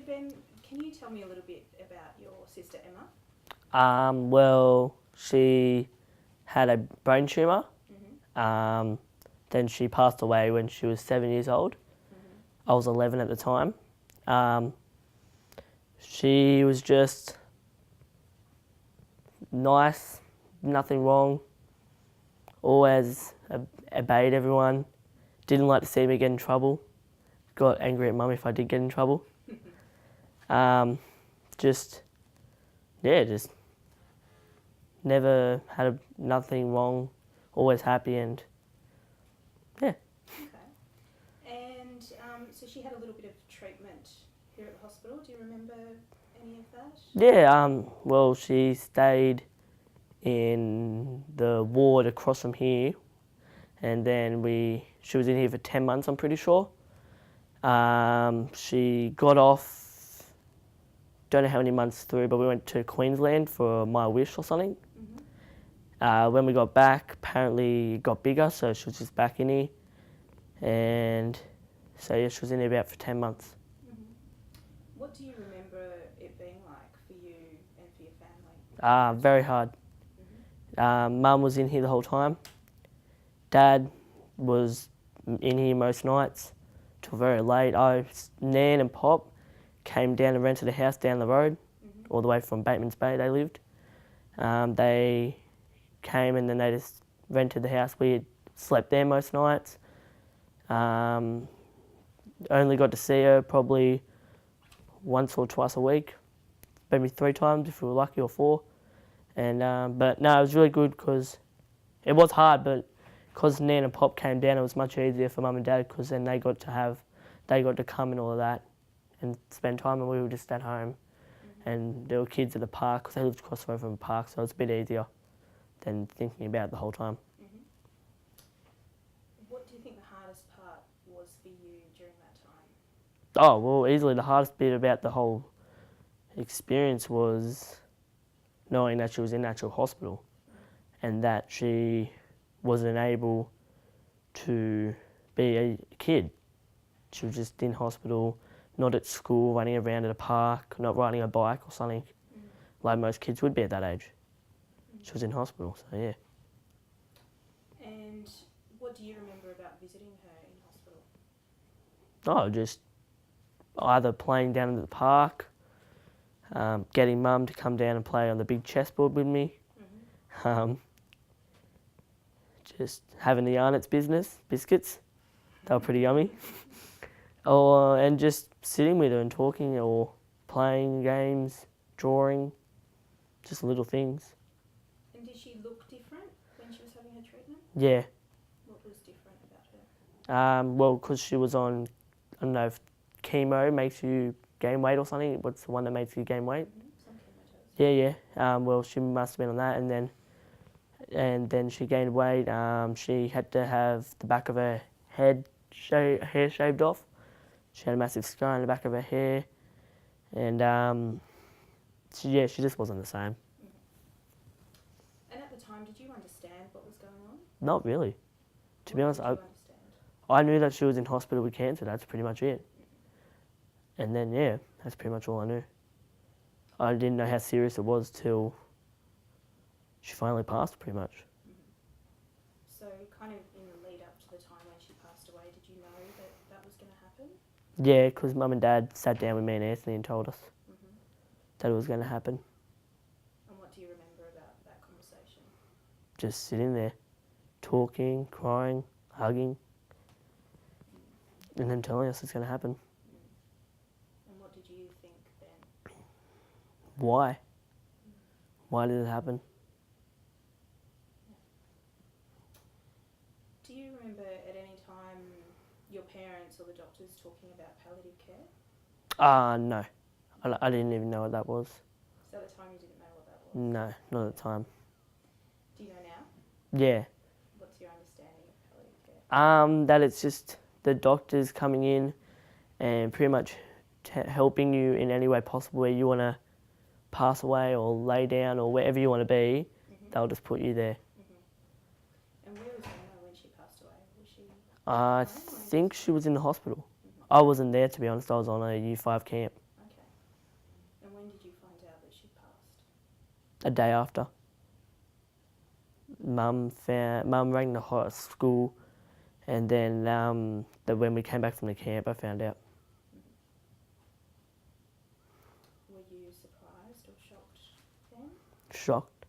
Ben, can you tell me a little bit about your sister Emma? Well, she had a brain tumour. Mm-hmm. Then she passed away when she was 7 years old. Mm-hmm. I was 11 at the time. She was just nice, nothing wrong, always obeyed everyone, didn't like to see me get in trouble, got angry at mum if I did get in trouble. Just never had nothing wrong, always happy and yeah. Okay. And so she had a little bit of treatment here at the hospital. Do you remember any of that? Yeah, well, she stayed in the ward across from here, and then she was in here for 10 months, I'm pretty sure. She got off, don't know how many months through, but we went to Queensland for My Wish or something. Mm-hmm. When we got back, apparently it got bigger, so she was just back in here. And so yeah, she was in here about for 10 months. Mm-hmm. What do you remember it being like for you and for your family? Very hard. Mm-hmm. Mum was in here the whole time. Dad was in here most nights till very late. Nan and Pop came down and rented a house down the road, Mm-hmm. all the way from Bateman's Bay they lived. They came and then they just rented the house. We slept there most nights. Only got to see her probably once or twice a week, maybe 3 times if we were lucky, or 4. And but no, it was really good because it was hard, but because Nan and Pop came down, it was much easier for Mum and Dad because then they got to come and all of that and spend time, and we were just at home. Mm-hmm. And there were kids at the park because they lived across the road from the park, so it was a bit easier than thinking about it the whole time. Mm-hmm. What do you think the hardest part was for you during that time? Oh, well, easily the hardest bit about the whole experience was knowing that she was in actual hospital and that she wasn't able to be a kid. She was just in hospital, not at school, running around at a park, not riding a bike or something, like most kids would be at that age. She was in hospital, so yeah. And what do you remember about visiting her in hospital? Oh, just either playing down at the park, getting Mum to come down and play on the big chessboard with me, Mm-hmm. just having the Arnott's biscuits, they were pretty yummy, and just sitting with her and talking or playing games, drawing, just little things. And did she look different when she was having her treatment? Yeah. What was different about her? Well, because she was on, I don't know if chemo makes you gain weight or something. What's the one that makes you gain weight? Mm-hmm. Some chemo does. Yeah. Well, she must have been on that, and then she gained weight. She had to have the back of her hair shaved off. She had a massive scar on the back of her hair, and she just wasn't the same. Mm-hmm. And at the time, did you understand what was going on? Not really. To be honest, What did you understand? I knew that she was in hospital with cancer. That's pretty much it. And then yeah, that's pretty much all I knew. I didn't know how serious it was till she finally passed, pretty much. So kind of in the lead up to the time when she passed away, did you know that that was going to happen? Yeah, because Mum and Dad sat down with me and Anthony and told us that it was going to happen. And what do you remember about that conversation? Just sitting there, talking, crying, hugging, and then telling us it's going to happen. And what did you think then? Why? Why did it happen? Do you remember at any time your parents or the doctors talking about palliative care? No. I didn't even know what that was. So at the time you didn't know what that was? No, not at the time. Do you know now? Yeah. What's your understanding of palliative care? That it's just the doctors coming in and pretty much helping you in any way possible where you want to pass away or lay down or wherever you want to be, they'll just put you there. And where was Emma when she passed away? Was she? I think she was in the hospital. I wasn't there, to be honest. I was on a Year 5 camp. Okay. a day after. Mum rang the school, and then when we came back from the camp, I found out. Were you surprised or shocked then? Shocked.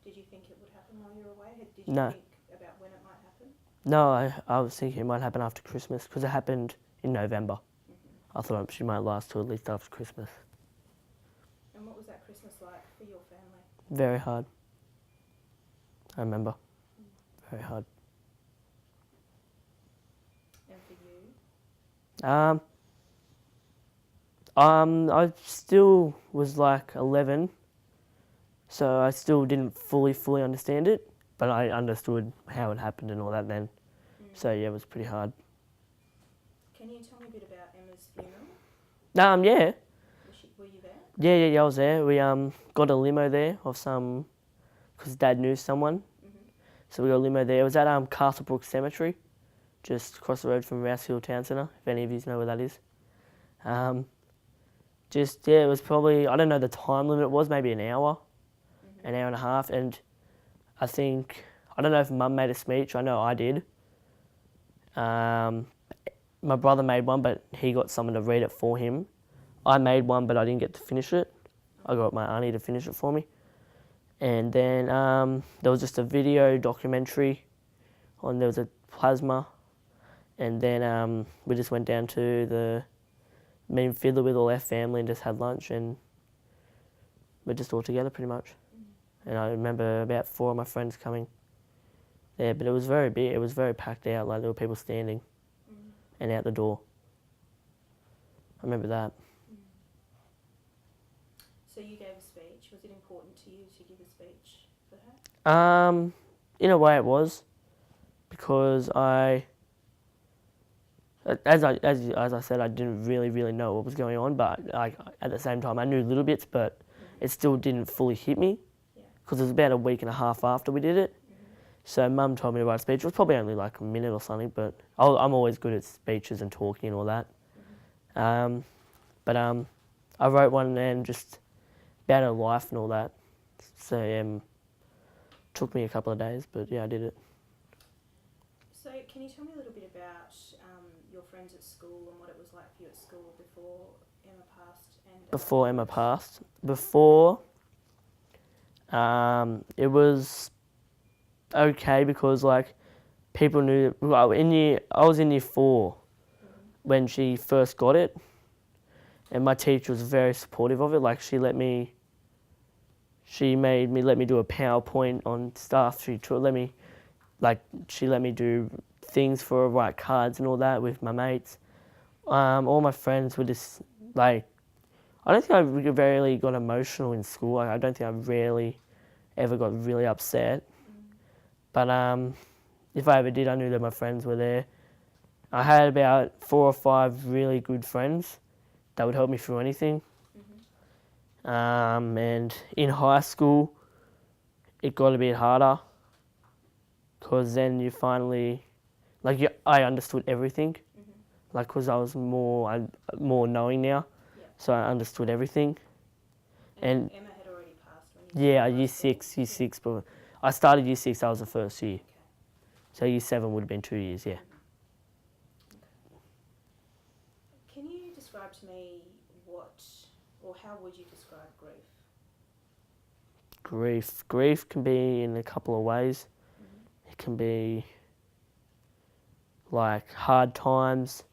Did you think it would happen while you were away? Did you No. think about when it might happen? No, I was thinking it might happen after Christmas because it happened in November. I thought she might last till at least after Christmas. And what was that Christmas like for your family? Very hard. I remember. Very hard. And for you? I still was like 11, so I still didn't fully understand it, but I understood how it happened and all that then. So yeah, it was pretty hard. Can you tell me a bit about Emma's funeral? Yeah. Were you there? Yeah, I was there. We got a limo there of some, because Dad knew someone. So we got a limo there. It was at Castlebrook Cemetery, just across the road from Rouse Hill Town Centre, if any of you know where that is. It was probably, I don't know the time limit it was, maybe an hour and a half. And I don't know if Mum made a speech, I know I did. My brother made one, but he got someone to read it for him. I made one, but I didn't get to finish it. I got my auntie to finish it for me. And then there was just a video documentary there was a plasma. And then we just went down to the main fiddler with all our family and just had lunch, and we're just all together pretty much. And I remember about 4 of my friends coming there, but it was very big. It was very packed out, like there were people standing and out the door. I remember that. So you gave a speech. Was it important to you to give a speech for her? In a way it was, because as I said, I didn't really know what was going on, but at the same time I knew little bits, but it still didn't fully hit me, because it was about a week and a half after we did it. So Mum told me to write a speech. It was probably only like a minute or something, but I'm always good at speeches and talking and all that. But I wrote one and just about her life and all that. So took me a couple of days, but yeah, I did it. So can you tell me a little bit about your friends at school and what it was like for you at school before Emma passed? Before Emma passed? Before, it was okay because like people knew. Well, I was in year 4 when she first got it, and my teacher was very supportive of it. Like she made me let me do a PowerPoint on stuff. She let me do things for her, write cards and all that with my mates. All my friends were just like, I don't think I rarely got emotional in school. I don't think I rarely ever got really upset. But if I ever did, I knew that my friends were there. I had about 4 or 5 really good friends that would help me through anything. And in high school, it got a bit harder, because then you finally, I understood everything, because I was more knowing now, so I understood everything. And Emma had already passed when you year 6, but I started year 6, that was the first year. So year 7 would have been 2 years, yeah. Can you describe to me how would you describe grief? Grief can be in a couple of ways. It can be like hard times,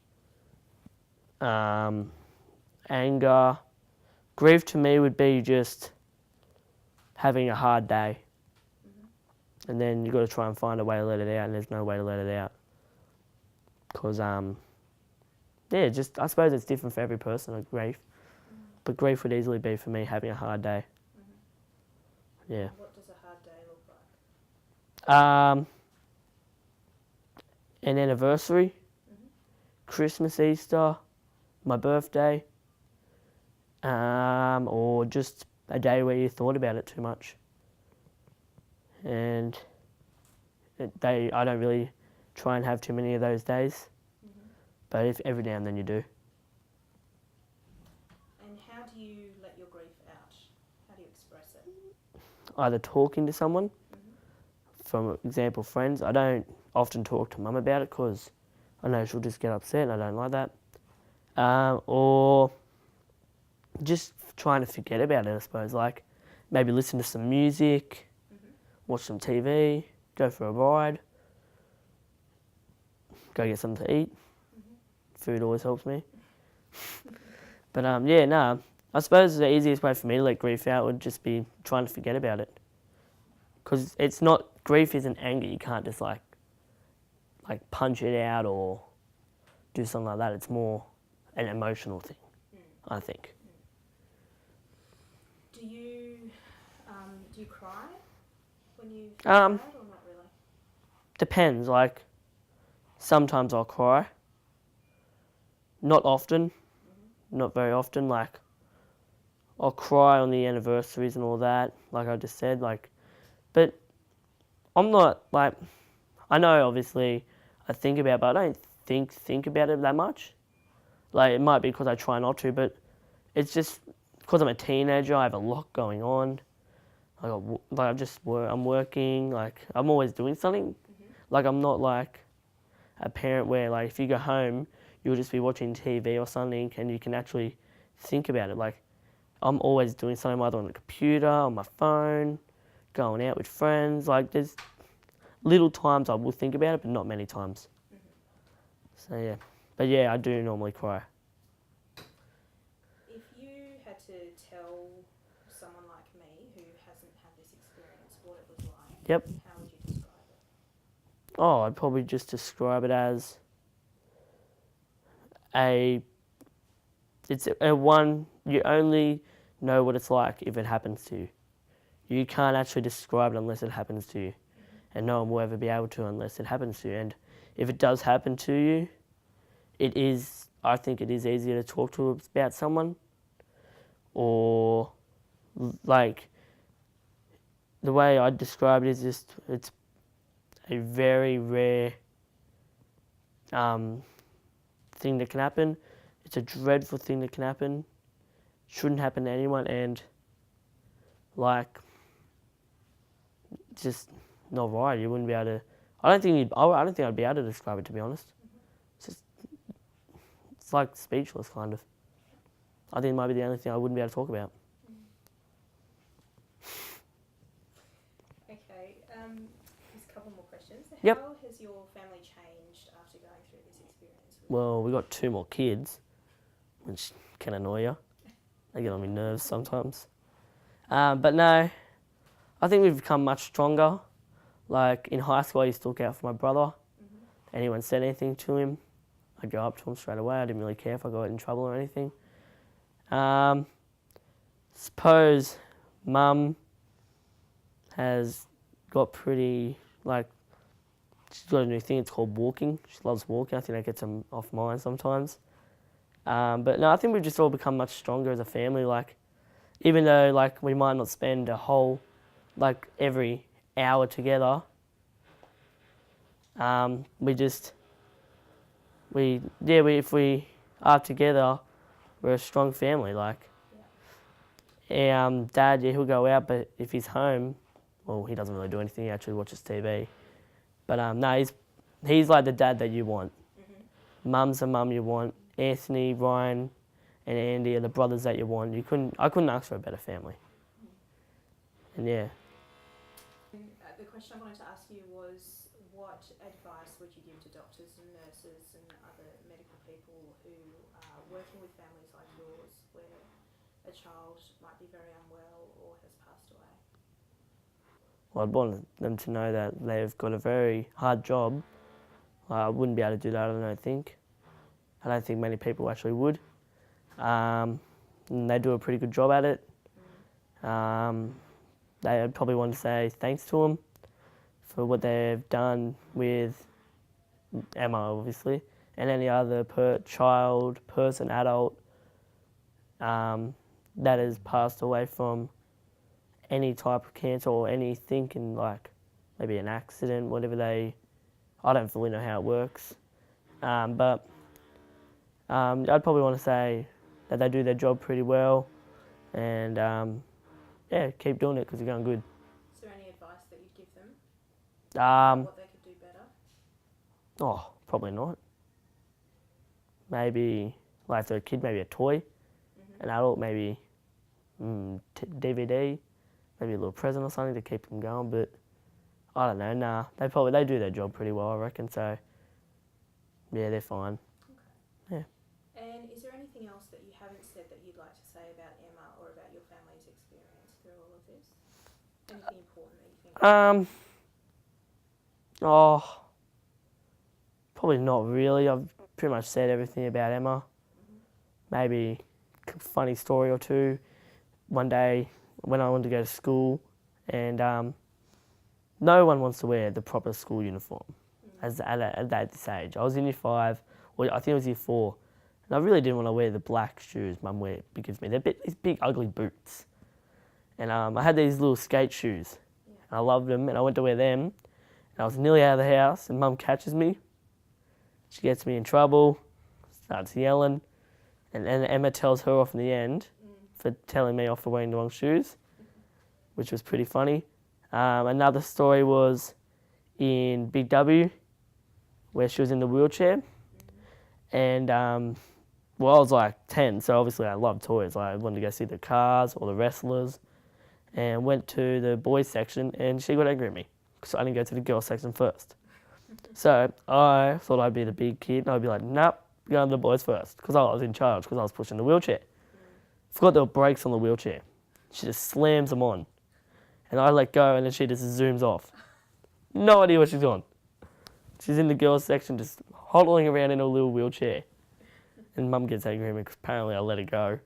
anger. Grief to me would be just having a hard day, and then you've got to try and find a way to let it out, and there's no way to let it out. Because, I suppose it's different for every person, like grief. But grief would easily be for me having a hard day. Yeah. What does a hard day look like? An anniversary, Christmas, Easter, my birthday, or just a day where you thought about it too much. And I don't really try and have too many of those days, but if every now and then you do. And how do you let your grief out? How do you express it? either talking to someone, Mm-hmm. for example, friends. I don't often talk to mum about it because I know she'll just get upset and I don't like that. Or just trying to forget about it, I suppose. Like maybe listen to some music, Mm-hmm. watch some TV, go for a ride, go get something to eat. Mm-hmm. Food always helps me. But yeah, no. I suppose the easiest way for me to let grief out would just be trying to forget about it. Because it's not, grief isn't anger. You can't just like punch it out or do something like that. It's more an emotional thing, I think. Do you cry when you feel Um, sad or not really? Depends. Like sometimes I'll cry. Not often. Mm-hmm. Not very often. Like I'll cry on the anniversaries and all that. Like I just said. Like, but I'm not like. I know obviously I think about, it, but I don't think about it that much. Like it might be because I try not to, but it's just because I'm a teenager. I have a lot going on. I'm working. Like I'm always doing something. Mm-hmm. Like I'm not like a parent where like if you go home, you'll just be watching TV or something, and you can actually think about it. Like I'm always doing something either on the computer, on my phone, going out with friends. Like there's little times I will think about it, but not many times. Mm-hmm. So yeah, but yeah, I do normally cry. If you had to tell someone like me who hasn't had this experience what it was like, Yep. how would you describe it? Oh, I'd probably just describe it as it's a one, you only know what it's like if it happens to you. You can't actually describe it unless it happens to you. And no one will ever be able to unless it happens to you. And if it does happen to you, I think it is easier to talk to about someone. Or, like, the way I describe it is just, it's a very rare thing that can happen. It's a dreadful thing that can happen. Shouldn't happen to anyone, and like, just not right. You wouldn't be able to. I don't think I'd be able to describe it, to be honest. It's like speechless, kind of. I think it might be the only thing I wouldn't be able to talk about. Okay, just a couple more questions. Yep. How has your family changed after going through this experience? Well, we got 2 more kids, which can annoy you. They get on my nerves sometimes. But no, I think we've become much stronger. Like in high school, I used to look out for my brother. Mm-hmm. Anyone said anything to him, I'd go up to him straight away. I didn't really care if I got in trouble or anything. Suppose mum has got pretty, like, she's got a new thing, it's called walking. She loves walking. I think that gets them off mine sometimes. But no, I think we've just all become much stronger as a family. Like, even though like we might not spend a whole, like every hour together, if we are together, we're a strong family. Like, dad, he'll go out, but if he's home, well, he doesn't really do anything. He actually watches TV. But no, he's like the dad that you want. Mm-hmm. Mum's the mum you want. Anthony, Ryan, and Andy are the brothers that you want. I couldn't ask for a better family. And yeah. The question I wanted to ask you was, what advice would you give to doctors and nurses and other medical people who are working with families like yours, where a child might be very unwell or has passed away? Well, I'd want them to know that they've got a very hard job. I wouldn't be able to do that, I don't think. I don't think many people actually would. And they do a pretty good job at it. I'd probably want to say thanks to them for what they've done with Emma, obviously, and any other person, adult, that has passed away from any type of cancer or anything, in like maybe an accident, I don't fully know how it works. But I'd probably want to say that they do their job pretty well, and yeah, keep doing it because you're going good. What they could do better? Oh, probably not. Maybe, like if they're a kid, maybe a toy. An adult, maybe DVD, maybe a little present or something to keep them going. But I don't know. Nah, they do their job pretty well, I reckon. So yeah, they're fine. Okay. Yeah. And is there anything else that you haven't said that you'd like to say about Emma or about your family's experience through all of this? Anything important that you think? Oh, probably not really. I've pretty much said everything about Emma. Maybe a funny story or two. One day when I wanted to go to school, and no one wants to wear the proper school uniform at this age. I was in year 5, or I think it was year 4, and I really didn't want to wear the black shoes Mum gives me. They're these big ugly boots, and I had these little skate shoes, and I loved them, and I went to wear them, and I was nearly out of the house, and Mum catches me. She gets me in trouble, starts yelling, and Emma tells her off in the end for telling me off for wearing the wrong shoes, which was pretty funny. Another story was in Big W, where she was in the wheelchair, and well, I was like 10, so obviously I loved toys. I wanted to go see the cars or the wrestlers, and went to the boys section, and she got angry at me because I didn't go to the girls section first. So I thought I'd be the big kid, and I'd be like, nope, go to the boys first, because I was in charge, because I was pushing the wheelchair. Forgot there were brakes on the wheelchair. She just slams them on, and I let go, and then she just zooms off. No idea what she's on. She's in the girls section just hoddling around in a little wheelchair. And Mum gets angry at me because apparently I let her go.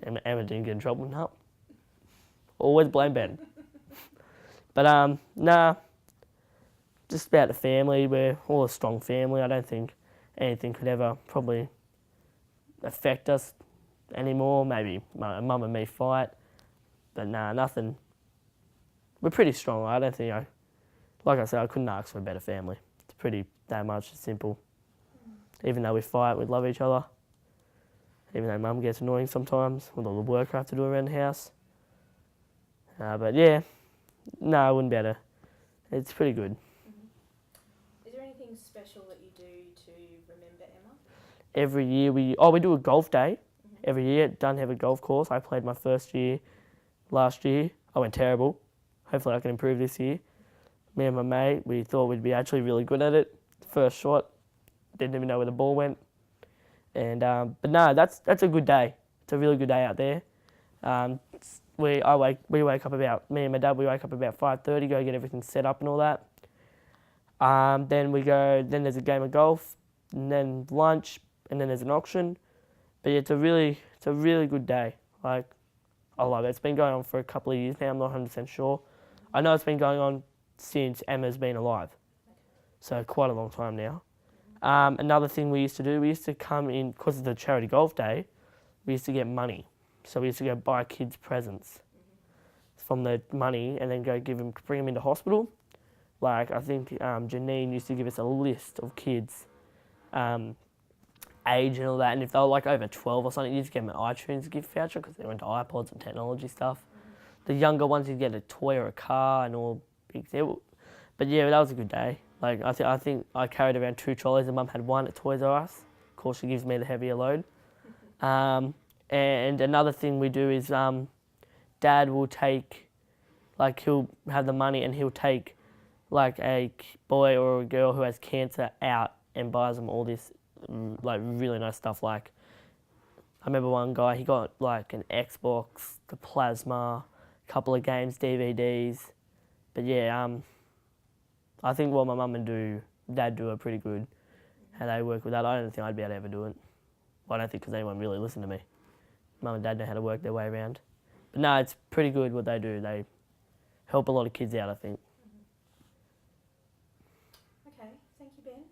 Emma didn't get in trouble. No. Always blame Ben. But nah, just about the family. We're all a strong family. I don't think anything could ever probably affect us anymore. Maybe Mum and me fight. But nah, nothing. We're pretty strong. I don't think like I said, I couldn't ask for a better family. It's pretty that much simple. Even though we fight, we love each other. Even though Mum gets annoying sometimes with all the work I have to do around the house. But yeah, no, I wouldn't be able to. It's pretty good. Is there anything special that you do to remember Emma? Every year we do a golf day. Every year at Dunhaven Golf Course. I played my first year last year. I went terrible. Hopefully I can improve this year. Me and my mate, we thought we'd be actually really good at it. First shot, didn't even know where the ball went. And but no, that's a good day. It's a really good day out there. Me and my dad, we wake up about 5:30, go get everything set up and all that. Then there's a game of golf, and then lunch, and then there's an auction. But yeah, it's a really good day. Like, I love it. It's been going on for a couple of years now. I'm not 100% sure. I know it's been going on since Emma's been alive, so quite a long time now. Another thing we used to do, we used to come in, because of the charity golf day, we used to get money. So we used to go buy kids presents from the money and then bring them into hospital. Like, I think Janine used to give us a list of kids, age and all that, and if they were like over 12 or something, you just get them an iTunes gift voucher because they were into iPods and technology stuff. The younger ones, you'd get a toy or a car and all big deal. But yeah, that was a good day. Like, I think I carried around 2 trolleys and Mum had one at Toys R Us. Of course, she gives me the heavier load. And another thing we do is Dad will take, like, he'll have the money and he'll take like a boy or a girl who has cancer out and buys them all this like really nice stuff. Like, I remember one guy, he got like an Xbox, the plasma, a couple of games, DVDs. But yeah, I think what my mum and dad do are pretty good. How they work with that, I don't think I'd be able to ever do it. Well, I don't think because anyone really listen to me. Mum and dad know how to work their way around. But no, it's pretty good what they do. They help a lot of kids out, I think. Okay, thank you, Ben.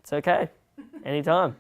It's okay. Anytime.